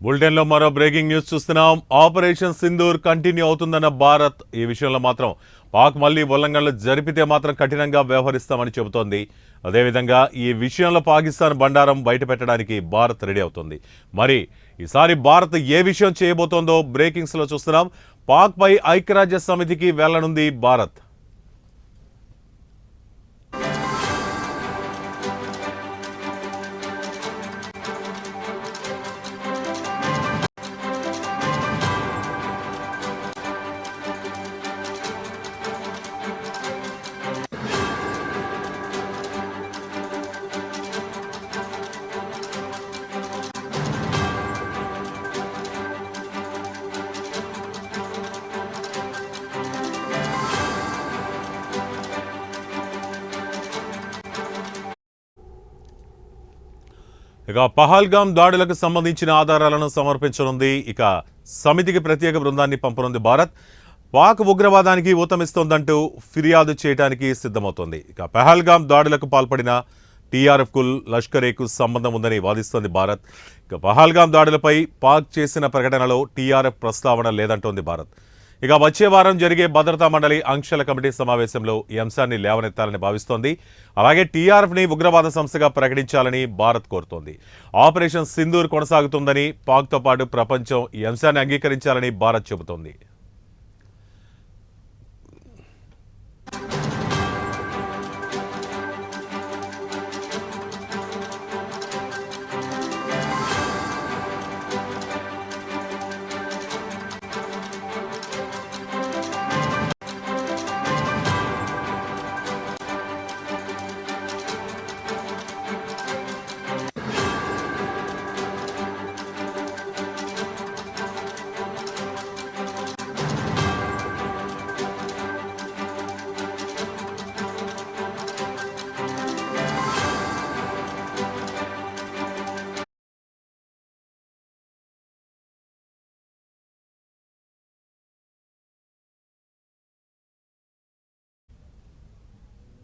బులెటిన్లో మరో breaking news చూస్తున్నాం. ఆపరేషన్ సింధూర్ కంటిన్యూ అవుతుందన్న భారత్. ఈ విషయంలో మాత్రం పాక్ మళ్లీ ఉల్లంఘనలు జరిపితే మాత్రం కఠినంగా వ్యవహరిస్తామని చెబుతోంది. అదేవిధంగా ఈ విషయంలో పాకిస్తాన్ బండారం బయటపెట్టడానికి భారత్ రెడీ అవుతుంది. మరి ఈసారి భారత్ ఏ విషయం చేయబోతోందో బ్రేకింగ్స్లో చూస్తున్నాం. పాక్పై ఐక్యరాజ్య సమితికి వెళ్లనుంది భారత్. ఇక పహల్గామ్ దాడులకు సంబంధించిన ఆధారాలను సమర్పించనుంది. ఇక సమితికి ప్రత్యేక బృందాన్ని పంపనుంది భారత్. పాక్ ఉగ్రవాదానికి ఊతమిస్తోందంటూ ఫిర్యాదు చేయడానికి సిద్ధమవుతోంది. ఇక పహల్గామ్ దాడులకు పాల్పడిన టీఆర్ఎఫ్కు లష్కరేకు సంబంధం ఉందని వాదిస్తోంది భారత్. ఇక పహల్గామ్ దాడులపై పాక్ చేసిన ప్రకటనలో టీఆర్ఎఫ్ ప్రస్తావన లేదంటోంది భారత్. ఇక వచ్చే వారం జరిగే భద్రతా మండలి ఆంక్షల కమిటీ సమావేశంలో ఈ అంశాన్ని లేవనెత్తాలని భావిస్తోంది. అలాగే టీఆర్ఎఫ్ని ఉగ్రవాద సంస్థగా ప్రకటించాలని భారత్ కోరుతోంది. ఆపరేషన్ సింధూర్ కొనసాగుతుందని, పాక్తో పాటు ప్రపంచం ఈ అంశాన్ని అంగీకరించాలని భారత్ చెబుతోంది.